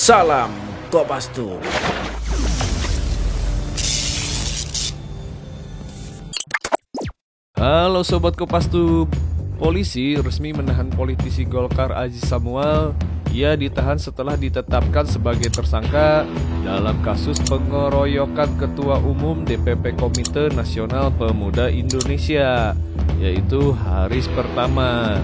Salam Kopastus. Halo Sobat Kopastus. Polisi resmi menahan politisi Golkar Aziz Samuel. Ia ditahan setelah ditetapkan sebagai tersangka dalam kasus pengeroyokan Ketua Umum DPP Komite Nasional Pemuda Indonesia, yaitu Haris Pertama.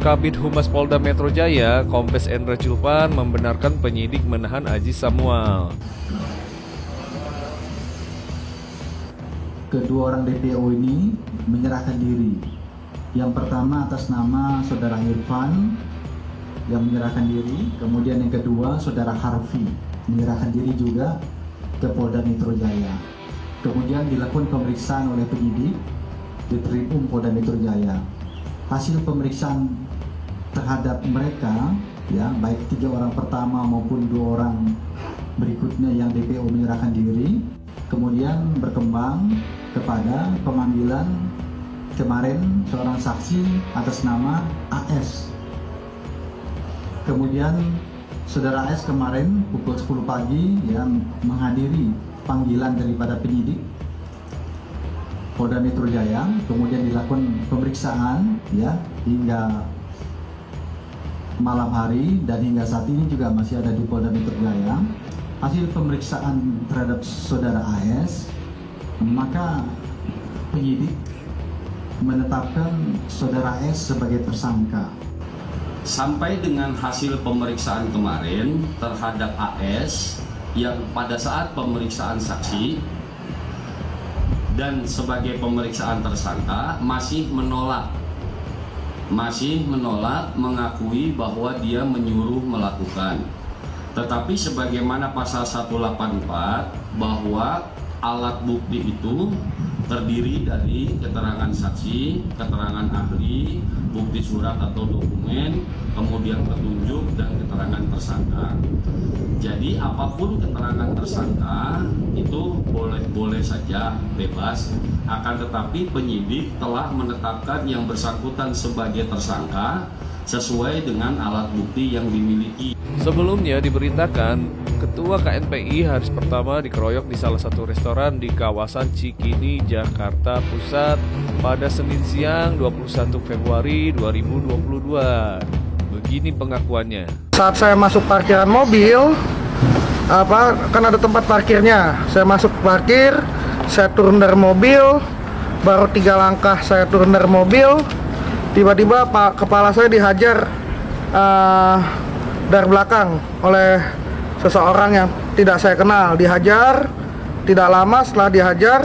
Kabid Humas Polda Metro Jaya, Kombes Endra Julpan, membenarkan penyidik menahan Aziz Samuel. Kedua orang DPO ini menyerahkan diri. Yang pertama atas nama Saudara Irfan yang menyerahkan diri, kemudian yang kedua Saudara Harfi menyerahkan diri juga ke Polda Metro Jaya. Kemudian dilakukan pemeriksaan oleh penyidik di Treskrim Polda Metro Jaya. Hasil pemeriksaan terhadap mereka, ya, baik 3 orang pertama maupun 2 orang berikutnya yang DPO menyerahkan diri, kemudian berkembang kepada pemanggilan kemarin seorang saksi atas nama AS. Kemudian Saudara AS kemarin pukul 10 pagi yang menghadiri panggilan daripada penyidik Polda Metro Jaya, kemudian dilakukan pemeriksaan ya hingga malam hari, dan hingga saat ini juga masih ada di Polda Metro Jaya. Hasil pemeriksaan terhadap Saudara AS, maka penyidik menetapkan Saudara S sebagai tersangka. Sampai dengan hasil pemeriksaan kemarin terhadap AS yang pada saat pemeriksaan saksi dan sebagai pemeriksaan tersangka masih menolak mengakui bahwa dia menyuruh melakukan. Tetapi sebagaimana pasal 184 bahwa alat bukti itu terdiri dari keterangan saksi, keterangan ahli, bukti surat atau dokumen, kemudian petunjuk dan keterangan tersangka. Jadi apapun keterangan tersangka itu boleh saja, bebas. Akan tetapi penyidik telah menetapkan yang bersangkutan sebagai tersangka sesuai dengan alat bukti yang dimiliki. Sebelumnya diberitakan, Ketua KNPI Haris Pertama dikeroyok di salah satu restoran di kawasan Cikini, Jakarta Pusat pada Senin siang 21 Februari 2022. Begini pengakuannya. Saat saya masuk parkiran mobil, kan ada tempat parkirnya. Saya masuk parkir, saya turun dari mobil, baru 3 langkah saya turun dari mobil, tiba-tiba kepala saya dihajar dari belakang oleh seseorang yang tidak saya kenal. Dihajar, tidak lama setelah dihajar,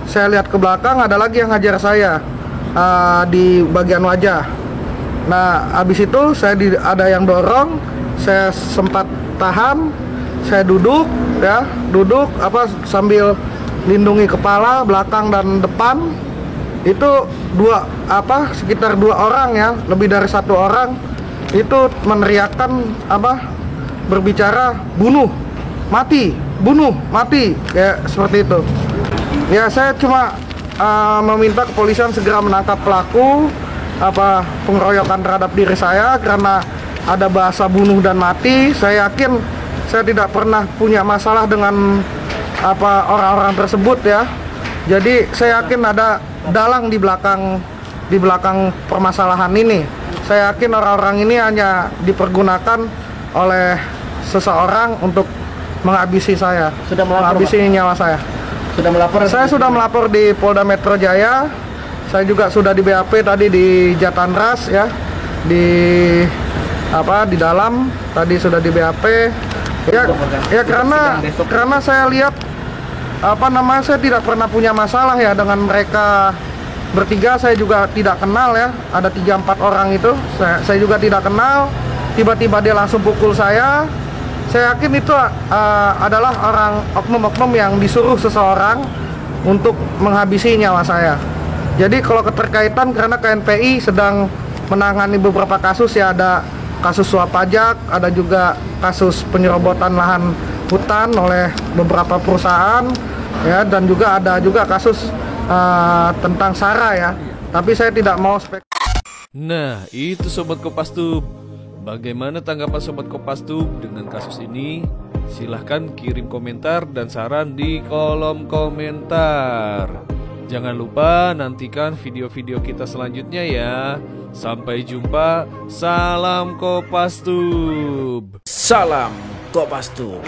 saya lihat ke belakang, ada lagi yang hajar saya di bagian wajah. Nah, habis itu ada yang dorong, saya sempat tahan, saya duduk sambil lindungi kepala, belakang dan depan. Itu sekitar 2 orang ya, lebih dari 1 orang itu meneriakkan berbicara bunuh mati kayak seperti itu. Ya, saya cuma meminta kepolisian segera menangkap pelaku pengeroyokan terhadap diri saya karena ada bahasa bunuh dan mati. Saya yakin saya tidak pernah punya masalah dengan orang-orang tersebut ya. Jadi saya yakin ada dalang di belakang permasalahan ini. Saya yakin orang-orang ini hanya dipergunakan oleh seseorang untuk menghabisi saya, menghabisi nyawa saya. Sudah melapor? Saya sudah melapor di Polda Metro Jaya. Saya juga sudah di BAP tadi di Jatanras ya, di dalam tadi sudah di BAP ya karena saya lihat saya tidak pernah punya masalah ya dengan mereka bertiga. Saya juga tidak kenal ya, ada 3-4 orang itu saya juga tidak kenal. Tiba-tiba dia langsung pukul saya. Saya yakin itu adalah orang oknum-oknum yang disuruh seseorang untuk menghabisi nyawa saya. Jadi kalau keterkaitan, karena KNPI sedang menangani beberapa kasus ya, ada kasus suap pajak, ada juga kasus penyerobotan lahan hutan oleh beberapa perusahaan ya, dan juga ada kasus tentang SARA ya. Tapi saya tidak mau Nah, itu Sobat Kopastus. Bagaimana tanggapan Sobat Kopastus dengan kasus ini? Silahkan kirim komentar dan saran di kolom komentar. Jangan lupa nantikan video-video kita selanjutnya ya. Sampai jumpa. Salam Kopastus. Salam Kopastus.